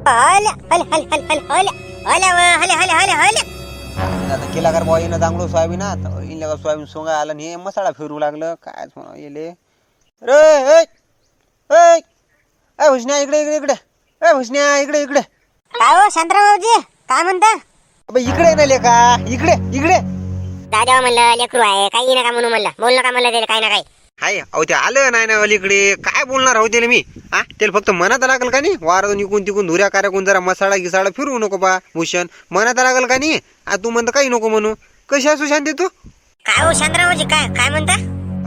हले हले हले हले हले हले हले हले हले हले आता केला कर बॉ येणं चांगलं सोयाबीन इनला सोयाबीन सोंगा आलं आणि हे मसाला फिरू लागलं काय येले रे ए हुसन्या इकडे इकडे इकडे ए हुसन्या इकडे इकडे काय हो शांतरावजी काय म्हणता? अबे इकडे ना लेका इकडे इकडे दादा म्हणलं लेकरू आहे काही नका म्हणू म्हणलं बोल नका म्हणलं त्याला काही ना काही हाय अहो ते आलं नाही ना अलीकडे काय बोलणार आहो त्याला मी हा त्याला फक्त मनात लागल का नाही वारातून इकून तिकून धुऱ्या कार्याकून जरा मसाला गिसाळा फिरवू नको बा भूषण मनात लागल का नाही तू म्हणतं काही नको म्हणू कशी असू शांती तू काय हो शांतरावजी काय काय म्हणता?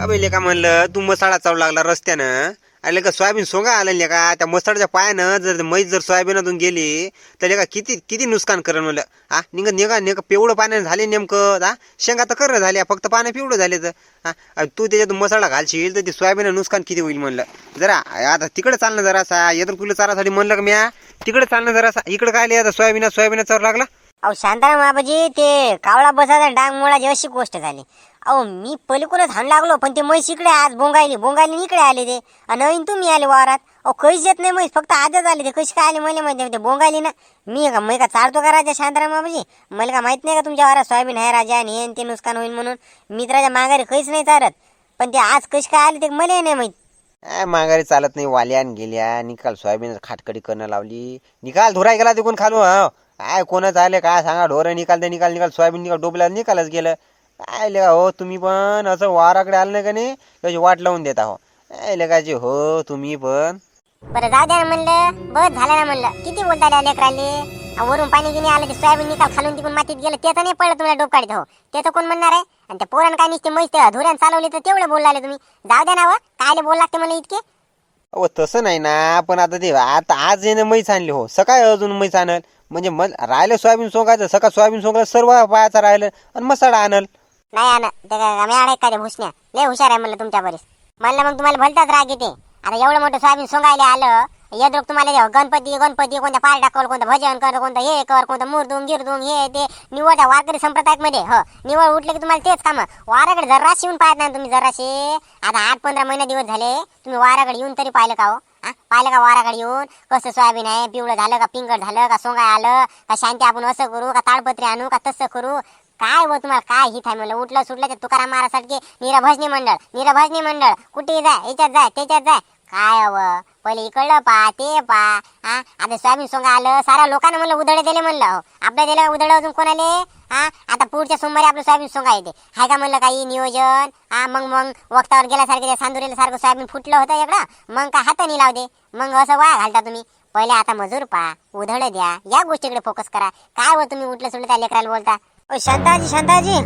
अबे लेका म्हणलं तू मसाला चावू लागला रस्त्यानं अरे का सोयाबीन सोंगा आलं लेका त्या मसाल्याच्या पायानं जर मैस जर सोयाबीनातून गेली तर लेका किती किती नुकसान करेल म्हणलं हा निघा पिवळं पाण्यानं झाले नेमकं हा शेंगा तर करणं झाल्या फक्त पानं पिवळं झाले तर हा तू त्याच्यातून मसाला घालशील तर ते सोयाबीन नुकसान किती होईल म्हणलं जरा आता तिकडे चालणं जरासा येतं तुला चारासाठी म्हणलं का म्या तिकडे चालणं जरासा इकडे काय आता सोयाबीना चार लागला अहो शांताराम बाबाजी ते कावळा बसायचा डांग मोळाची अशी गोष्ट झाली. अहो मी पलीकडूनच हाण लागलो पण ते म्हैस इकडे आज बोंगायली इकडे आले ते नवीन तुम्ही आले वावरात. अहो काहीच येत नाही म्हैस फक्त आजच आले ते कशी काय आले मला माहिती नाही ते बोंगायली ना मी का चालतो का राजा शांताराम बाबाजी मला का माहित नाही का तुमच्या वावरात सोयाबीन आहे राजा आणि हे ते नुकसान होईल म्हणून मी तर राजा माघारी काहीच नाही चालत पण ते आज कशी काय आले ते मला नाही माहित. माघारी चालत नाही वाल्यान गेल्या निकाल सोयाबीन खाटकडी करणं लावली निकाल धुराय गेला तिकून खालू काय कोणाच आले काय सांगा ढोरं निकाल सोयाबीन डोबला निकालच गेलं काय लेका हो तुम्ही पण असं वाराकडे आलं नाही का नाही त्याची वाट लावून देता हो काय लेकाची हो तुम्ही पण बरं जाऊ द्या म्हणलं बस झालं ना म्हणलं किती बोलता लेकराले वरून पाणी गिनी आलं ते सोयाबीन निकाल खालून तिकून मातीत गेलं त्याचं नाही पडलं तुम्हाला डोब काढत हो त्याचं कोण म्हणणार आहे आणि त्या पोरानं काय नुसते म्हैस धुऱ्यान चालवले तर तेवढे बोलले तुम्ही जाऊ द्या ना व कायले बोल लागते मला इतके अहो तसं नाही ना पण आता ते आता आज येणं म्हैस आणली हो सकाळी अजून म्हैस आणल म्हणजे राहिलं सोयाबीन सोंगायचं सकाळ सोयाबीन सोंगायचं सर्व पायाचं राहिलं आणि मसाला आणल नाही आण ते काय काय भुसण्या लय हुशार आहे म्हणलं तुमच्या बरेच म्हणलं मग तुम्हाला भलताच राग येते आता एवढं मोठं सोयाबीन सोंगायला आलं यद्रोग तुम्हाला गणपती कोणत्या पार टाकवलं कोणतं भजन कर कोणतं हे कर कोणतं मुरदुंग गिरदुंग हे ते निवडच्या वारकरी संप्रदायात मध्ये निवड उठले की तुम्हाला तेच काम वाराकडे जराशी येऊन पाहत नाही तुम्ही जराशे आता 8-15 महिने दिवस झाले तुम्ही वाराकडे येऊन तरी पाहिलं का हो पाहिलं का वाराकडे येऊन कसं सोयाबीन आहे पिवळं झालं का पिंगट झालं का सोंगाय आलं का शांती आपण असं करू का ताडपत्री आणू का तसं करू काय व तुम्हाला काय हित आहे म्हणलं उठलं सुटलं ते तुकाराम महाराजसारखे निरभजनी मंडळ कुठे जाय याच्यात जाय त्याच्यात जाय काय पहिले इकडलं ते आता सोयाबीन सोंगा आलं साऱ्या लोकांना म्हणलं उधळे दिले म्हणलं आपल्या दिलं उधळे अजून कोणाले आता पुढच्या सोमवारी आपलं सोयाबीन सोंगा येते हाय का म्हणलं काही नियोजन मग वक्तावर गेल्यासारखे त्या सांदुरीला सारखं सोयाबीन फुटलं होतं इकडं मग का हाताने लाव दे मग असं वाया घालता तुम्ही पहिले आता मजूर उधळे द्या या गोष्टीकडे फोकस करा काय व तुम्ही उठलं सुटलं त्या लेकराला बोलता. शांताजी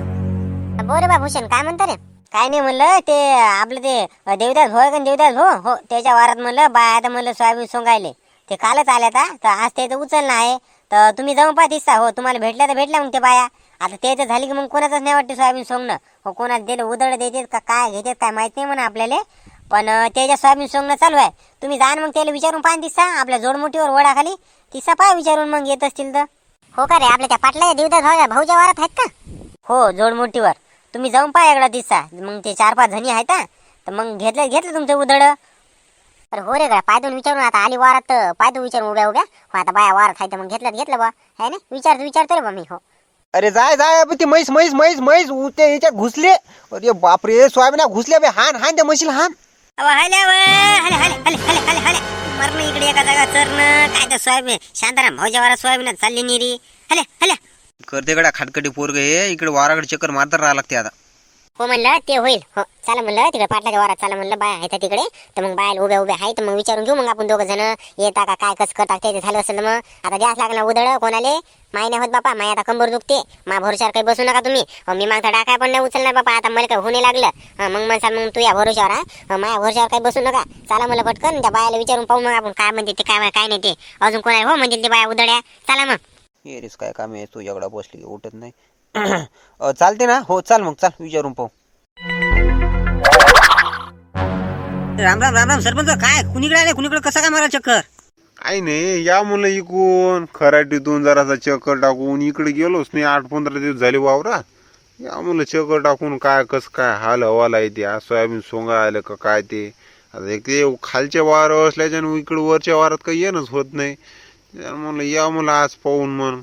बोल बा भूषण काय म्हणता रे काय नाही म्हणलं ते आपलं ते देवदास हो त्याच्या वारात म्हणलं बाय आता म्हणलं सोयाबीन सोंगायले ते कालच आल्या तर आज त्याचं उचलणं आहे तर तुम्ही जाऊन पहा दिसता हो तुम्हाला भेटल्या मग ते बाया आता त्याचं झाली की मग कोणाचंच नाही वाटते सोयाबीन सोंगणं हो कोणाला दिलं उधळ देतात का काय घेतात काय माहित नाही म्हणा आपल्याला पण त्याच्या सोयाबीन सोंगणं चालू आहे तुम्ही जा मग त्याला विचारून पहा दिसता आपल्या जोडमोठीवर वडाखाली तिसा पहा विचारून मग येत असतील तर हो का रे आपल्या त्या पाटला देवदास भाऊच्या वारात आहेत का हो जोडमोठीवर तुम्ही जाऊन पहा एकदा दिसा मग ते 4-5 जणी आहेत तर मग घेतलं तुमचं उधळ अरे हो रे का पायदून विचारून आता आली वारात पायदून विचारून उभ्या हो आता बाया वारात आहे तर मग घेतलं बा है ना विचारतो रे बा मी हो अरे जाय ती म्हैस ते याच्यात घुसले अरे बापरे सोयाबीन घुसले बे हान त्या म्हशीला हान मरण इकडे एका जागा चरणं काय तर सोयाबीन शांताराम भाऊच्या वारात सोयाबीन चालली निरी हले करते गड्या खाटकटी पोरग हे इकडे वाराकडे चक्कर मारता राहा लागते आता हो म्हणलं ते होईल हो चला म्हणलं तिकडे पाटलाच्या वारात चला म्हणलं बाया आहेत तिकडे तर मग बायला उभ्या आहे तर मग विचारून घेऊ मग आपण 2 जण येता का काय कसं करता ते झालं असेल मग आता द्यास लागला उधळ कोणाले माय नाही होत बापा माय आता कंबर दुखते मा भरोशावर काही बसू नका तुम्ही मी मागचा डाकाय पण नाही उचलणार बापा आता मला काय होणे लागलं मग म्हणसाल मग तू या भरोशावर माया भरोशावर काही बसू नका चला मला पटकन त्या बायाला विचारून पाहू मग आपण काय म्हणते ते काय नाही ते अजून कोणाला हो म्हणजे ते बाया उधळ्या चला मग येरीस काय काम आहे तू एवढा बसली की उठत नाही चालते ना हो चाल मग चाल विचारून पाहू राम सरपंच काय कुणीकडे कसा काय मारा चक्कर काही नाही या मुलं इकून खराटीतून जरासा चक्कर टाकून इकडे गेलोच नाही 8-15 दिवस झाले वावरा या मुलं चक्कर टाकून काय कसं काय हाल हवाला आहे ते सोयाबीन सोंगा आलं का काय ते आता एक ते खालच्या वावर असल्याच्या इकडे वरच्या वारात काही येणंच होत नाही त्याला म्हणलं या मला आज पाहून म्हण.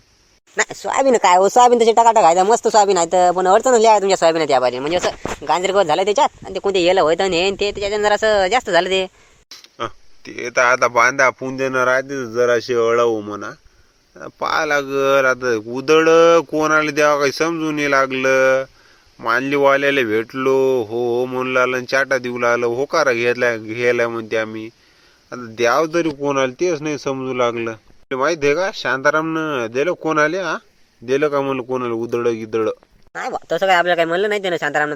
नाही सोयाबीन काय हो, सोयाबीन तशी टाका टाकायचं मस्त सोयाबीन आहे तर पण अडचण लिहा तुमच्या सोयाबीन त्या बाजूने म्हणजे असं गांजरगवत झालं त्याच्यात आणि ते कोणते येलं होतं आणि हे आणि ते त्याच्यात जरा असं जास्त झालं ते. ते तर आता बांधा पुन देणार आहे जराशी अळावू म्हणा. पाहा लागल आता उदळ कोणाला द्यावं काही समजून नाही लागलं. मानलीवाल्याला भेटलो हो हो म्हणू लागलं आणि चाटा देऊ लागलं होकारा घ्यायला म्हणते आम्ही. आता द्याव तरी कोणाला तेच नाही समजू लागलं. माहिती आहे का शांतारामनं दिलं कोणाला दिलं का म्हणलं कोणाला उदळ गिदळ. नाही बा तसं काय आपल्याला काही म्हणलं नाही त्यानं शांतारामनं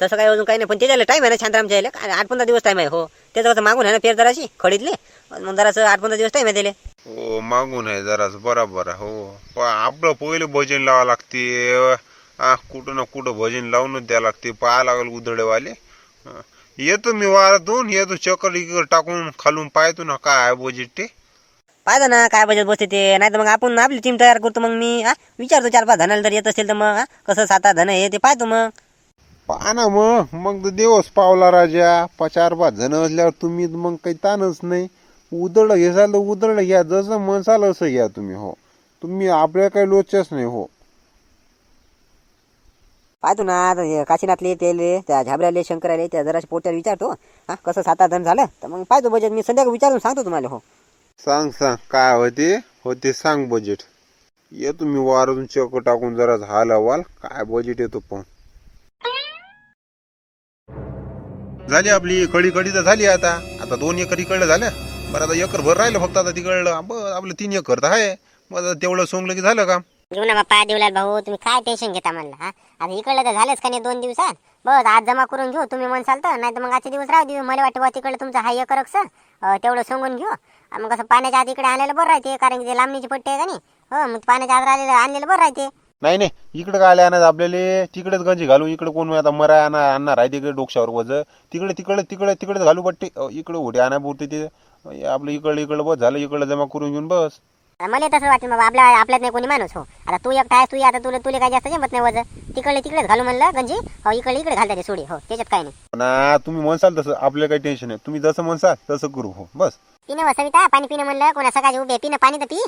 तसं काही अजून काही नाही पण त्याच्याला टाईम आहे ना शांतारामच्या यायला 8-15 दिवस टाईम आहे हो. त्याचं कसं मागून आहे ना फेर जराशी खडीतले मग जरासं 8-15 दिवस टाईम आहे त्याला. हो मागून आहे जरास बरोबर आहे हो. आपलं पहिले भजन लावा लागते कुठं ना कुठं भजन लावूनच द्यावं लागते. पाहा लागल उदळेवाले. येतो मी वारातून येतो चक्कर इकडे टाकून खालून पाहतो ना काय आहे बजेट ते. पाहिजे ना काय बजेट बसते ते नाही तर मग आपण आपली टीम तयार करतो. मग मी विचारतो 4-5 जणांना जर येत असेल तर मग कसं 7-8 जण आहे ते पाहतो मग. पहा ना मग तर देवच पावला राजा. 4-5 जण असल्यावर तुम्ही मग काही ताणच नाही. उदळ घेसाल तर उदळ घ्या जसं म्हणसाल असं घ्या तुम्ही हो. तुम्ही आपल्या काही लोचच नाही हो. पाहतो ना आता हे काशीनाथले तेले त्या झाबऱ्याले शंकराले त्या जराशी पोट्याला विचारतो कसं 7-8 जण झालं तर मग पाहतो बजेट मी संध्याकाळी विचारून सांगतो तुम्हाला हो. सांग काय होते सांग बजेट. येतो मी वारातून चक्कर टाकून जरा झाला वाल काय बजेट येतो पाहून. झाली आपली कडी तर झाली आता 2 एकर इकडलं झालं. बरं आता एकर भर राहिलं फक्त आता तिकडलं आपलं 3 एकर तर आहे. मग तेवढं सोंगलं की झालं काम. घेऊ ना बाप्पा देवलाल भाऊ तुम्ही काय टेन्शन घेता म्हणलं आता इकडलं तर झालंच का नाही 2 दिवसात. बस आज जमा करून घेऊ तुम्ही म्हणसाल तर नाही तर मग आजचे दिवस राहू देऊ. मला वाटतं तिकडलं तुमचं हा एकर तेवढं सोंगून घेऊ. मग कसं पाण्याच्या आत इकडे आणलेलं बरं राहते कारण की ते लांबणीची पट्टी आहे का नाही हो. मग पाण्याच्या आत आणलेलं बरं राहते. नाही इकडे काय आणत आपल्याला तिकडेच गंजी घालू. इकडे कोण आता मरा आणणार आहे तिकडे डोक्यावर वज तिकडे घालू पट्टी. इकडे उठे आणा पुरते ते आपलं इकडे बस झालं. इकडे जमा करून घेऊन बस. मला तसं वाटतं बाबा आपल्यात नाही कोणी माणूस हो. आता तू एकटा आहेस तू आता तुला काय जास्त जमत नाही वज तिकडेच घालू म्हणलं गंजी हो. इकडे घालता ते सोडी हो त्याच्यात काय नाही ना. तुम्ही म्हणसाल तसं आपल्याला काही टेन्शन नाही. तुम्ही जसं म्हणसाल तसं करू हो बस. पिणं सविता पाणी पिणं म्हणलं कोणा सकाळची उभे पिणं पाणी तर पी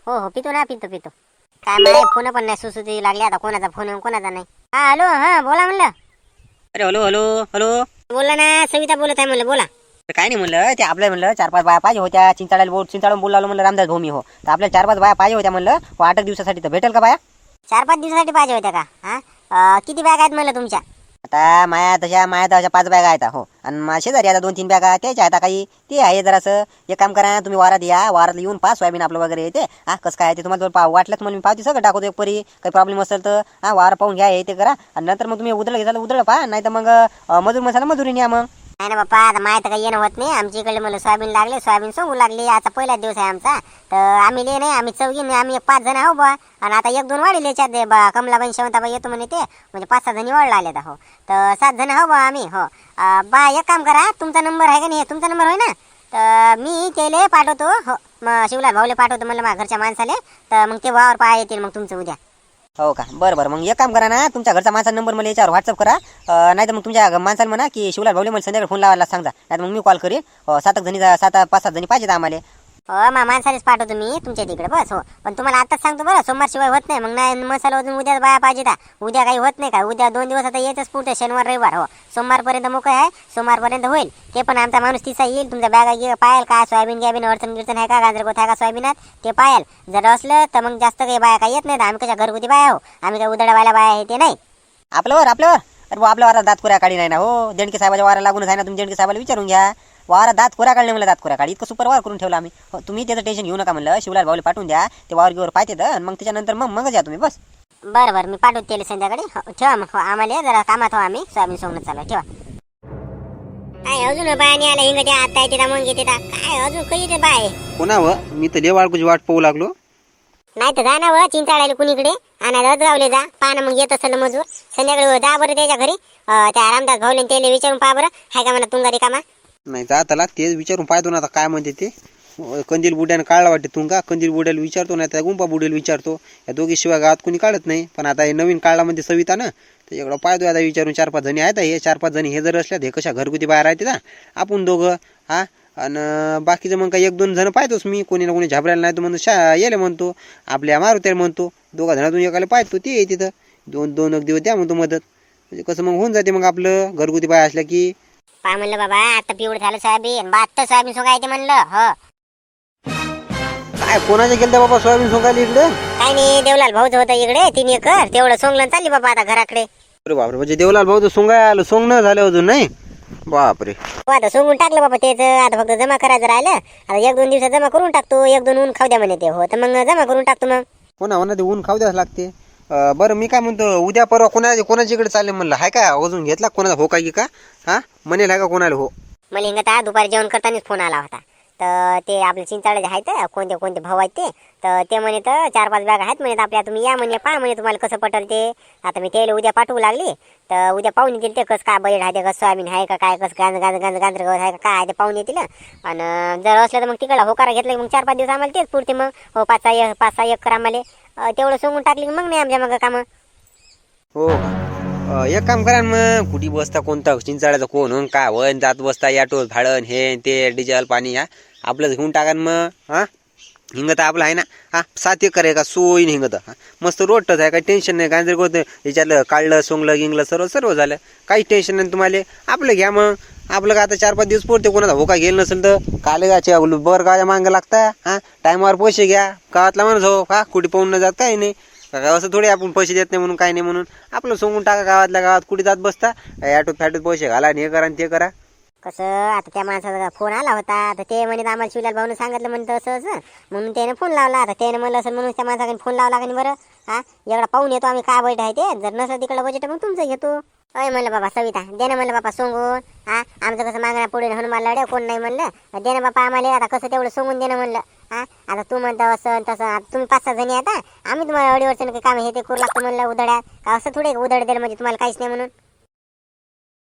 हो पितो ना पितो काय मला फोन पण नाही सुसुती लागले आता कोणाचा फोन कोणाचा नाही. हॅलो बोला म्हणलं. अरे हॅलो बोला ना सविता बोलत आहे म्हणलं बोला. काय नाही म्हणलं ते आपल्या म्हणलं 4-5 बाया पाहिजे होत्या. चिंचाळून बोलावलं म्हणलं रामदास भूमी हो. तर आपल्या 4-5 बाया पाहिजे होत्या म्हणलं 8 दिवसासाठी तर भेटेल का बाया? 4-5 दिवसासाठी पाहिजे होत्या का किती बॅग आहेत म्हणलं तुमच्या? आता माया तशा 5 बॅगा आहेत हो. आणि शेजारी आता 2-3 बॅगा त्याच्या आता काही ते आहे जरासं. एक काम करा तुम्ही वारात या. वारात येऊन पहा सोयाबीन आपलं वगैरे येते कसं काय ते तुम्हाला जर वाटलं म्हणून मी पावती सगळं टाकतो एक परी. काही प्रॉब्लेम असेल तर वारा पाहून घ्या ते करा. आणि नंतर मग तुम्ही उदळ घेसाल उदळ पहा नाही तर मग मजूर मसाला मजुरी न्या मग. नाही ना बाप्पा आता माहित काही येणं होत नाही. आमच्या इकडे मला सोयाबीन लागले सोयाबीन सोंगू लागली. आता पहिलाच दिवस आहे आमचा तर आम्ही नाही आम्ही 4 आम्ही 5 जण आहो बा. आणि आता 1-2 वाढले याच्यात कमलाबाई शेवंताबाई येतो म्हणे ते म्हणजे 5-6 जणी वाढला आले हो. तर 7 जण आहो बा आम्ही हो. बा एक काम करा तुमचा नंबर आहे का नाही तुमचा नंबर होय ना तर मी त्याला पाठवतो हो. मग शिवलाल भाऊले पाठवतो म्हणलं माझ्या घरच्या माणसाले तर मग ते वावर पाहा येतील मग तुमचं उद्या. हो का बरं मग एक काम करा ना तुमच्या घरचा माणसा नंबर मला याच्यावर व्हॉट्सअप करा. नाही तर मग तुमच्या माणसाला म्हणा की शिवलाल भाऊले मला संध्याकाळी फोन लावायला सांगा. नाही तर मग मी कॉल करीन. 5-7 जणी पाहिजेत आम्हाला. हो माणसानेच पाठवतो मी तुमच्या तिकडे बस हो. पण तुम्हाला आताच सांगतो बरं सोमवार शिवाय होत नाही. मग नाही मसाला अजून उद्या बाया पाहिजे उद्या काही होत नाही का. उद्या 2 दिवस आता येतच पुढे शनिवार रविवार हो. सोमवारपर्यंत मोकळं आहे सोमवारपर्यंत होईल. ते पण आमचा माणूस तिचा येईल तुमच्या बॅगा पायल का सोयाबीन गॅबीन अडचण आहे का गाजरगोत आहे का सोयाबीनात ते पायल. जर असलं तर मग जास्त काही बाया काही येत नाही. आम्ही कशा घरगुती बाया हो. आम्ही काही उदळवायला बाया आहे ते नाही. आपल्यावर अरे आपल्या वारात दातखोऱ्या काढी नाही ना हो. देणके साहेबाच्या वारा लागूनच आहे ना. तुम्ही देणके साहेबाला विचारून घ्या. वारा दातखोऱ्या काढले म्हणलं दातखोऱ्या काढी इतकं सुपर वार करून ठेवला आम्ही हो. तुम्ही त्याचं टेन्शन घेऊ नका म्हणलं. शिवलाल भाऊला पाठवून द्या ते वावर घेवर पाहते आणि मग त्याच्यानंतर मग या तुम्ही बस. बरं मी पाठवतो त्याला संध्याकाळी हो. ठेवा मग हो. आम्हाला जरा कामात हो आम्ही सोयाबीन सोंगणं चालू ठेवा. काय अजून बाया आला हिंग द्या आता येते मग येते काय अजून काही येते बाय कोणावं मी तर वाळकूची वाट पाहू लागलो. नाही तर जा ना व चिंचाळायला कुणीकडे आणायला गावले जा पाहा मग येत असेल मजूर संध्याकाळी जा बरं त्याच्या घरी. त्या रामदास भाऊले त्याला विचारून पहा बरं हाय का म्हणा तुंगारी कामा. नाही जाता लागते विचारून पाहतो ना आता काय म्हणते ते. कंदील बुड्याने काढला वाटते तुंगा. कंदील बुड्याला विचारतो नाही त्या गुंपा बुड्याला विचारतो. या दोघी शिवाय गावात कोणी काढत नाही. पण आता हे नवीन काढला म्हणते सविता ना त्याच्याकडं पाहतो आता विचारून 4-5 जणी आहेत. हे 4-5 जणी हे जर असल्यात हे कशा घरगुती बाहेर राहते ना आपण दोघं आणि बाकीचं मग काय 1-2 जण पाहतोच मी, कोणी ना कोणी झाबरायला नाही तर म्हणतो येले म्हणतो, आपल्या मारुत्याला म्हणतो, 2 जणातून एकाला पाहतो ते तिथं 2 दिवस द्या म्हणतो मदत, म्हणजे कसं मग होऊन जाते मग आपलं घरगुती बाय असल्या की. पहा म्हणलं बाबा आता पिवळं झालं सोयाबीन, 72 सोयाबीन सोंगायचे म्हणलं. हो काय कोणाच्या गेलं बाबा सोयाबीन सोंगायला इकडे? काय नाही, देवलाल भाऊच होता इकडे 3 एकर, तेवढं सोंगलं आणि चालली बाबा आता घराकडे. अरे बापरे, म्हणजे देवलाल भाऊ तर सोंगाय आलं, सोंगणं झालं अजून नाही? बापरे. हो आता सोंगून टाकलं बाबा तेच, आता फक्त जमा करायचं राहिलं. आता 1-2 दिवसात जमा करून टाकतो, 1-2 ऊन खाऊ द्या म्हणे ते. हो तर मग जमा करून टाकतो मग. हो ना ते ऊन खाऊ द्यास लागते. बरं मी काय म्हणतो, उद्या परवा कोणाच्या इकडे चालले म्हणलं, हाय का अजून घेतला कोणाचा हो काय की का? हा म्हणेल आहे का कोणाला हो? मला हिंगत दुपारी जेवण करतानाच फोन आला होता. तर ते आपले चिंचाळे आहेत कोणते कोणते भाऊ आहेत तर ते म्हणे तर 4-5 बॅग आहेत म्हणे आपल्या, तुम्ही या म्हणे, पहा म्हणे तुम्हाला कसं पटल ते. आता मी त्याला उद्या पाठवू लागली तर उद्या पाहून येतील ते, कसं काय बैल आहे ते, कसं सोयाबीन आहे का काय, कसं गांजर गवत आहे का काय ते पाहून येतील. आणि जर असलं तर मग तिकडला होकारा घेतला की मग 4-5 दिवस आम्हाला तेच पुरते. मग हो 5-6 एकर आम्हाला तेवढं सोंगून टाकली की मग नाही आमच्या मग कामं. हो का? एक काम करा ना मग, कुठे बसता, कोणता चिंचाळ्याचा कोण होऊन काय वन जात बसता, याटो भाडण हे ते डिझेल पाणी, हा आपलंच घेऊन टाका ना मग. हा हिंगत आपलं आहे ना, हा 7 एकर आहे का सोयीन हिंगत, हा मस्त रोडच आहे, काही टेन्शन नाही. गांजर गोत याच्यातलं काढलं सोंगलं गिंगलं सर्व झालं, काही टेन्शन नाही तुम्हाला. आपलं घ्या मग, आपलं का आता 4-5 दिवस पुरते. कोणाचा होका गेलं नसेल तर कालेगाच्या बर गावाच्या मागं लागता, हा टायमावर पैसे घ्या. गावातला माणूस हो, हा कुठे पाहून न जात काही नाही का, असं थोडी आपण पैसे देत नाही म्हणून काही नाही म्हणून आपलं सोंगून टाका. गावातल्या गावात कुठे जात बसता, ॲटोत फॅटोत पैसे घाला आणि हे करा आणि ते करा. कसं आता त्या माणसाचा फोन आला होता तर ते म्हणे आम्हाला शिवलाल भाऊन सांगितलं म्हणतं असं म्हणून त्याने फोन लावला. आता त्याने म्हणलं असं म्हणून त्या माणसाकडे फोन लावला का नाही बरं. हा एवढा पाहून येतो आम्ही काय बजेट आहे ते, जर नसं तिकडं बजेट मग तुमचं घेतो. अय म्हणलं बाबा सविता दे ना म्हणलं बाबा सोंगून, हा आमचं कसं मागण्या पुढे हनुमान लढ्या कोण नाही म्हणलं, दे ना बापा आम्हाला आता कसं तेवढं सोंगून देणं म्हणलं. हा आता तू म्हणता असं तसं, आता तुम्ही 5-6 जणी आता, आम्ही तुम्हाला अडीअडचण काही काम हे ते करू लागतो म्हणलं उधड्या का, असं थोडे उधड दिलं म्हणजे तुम्हाला काहीच नाही म्हणून.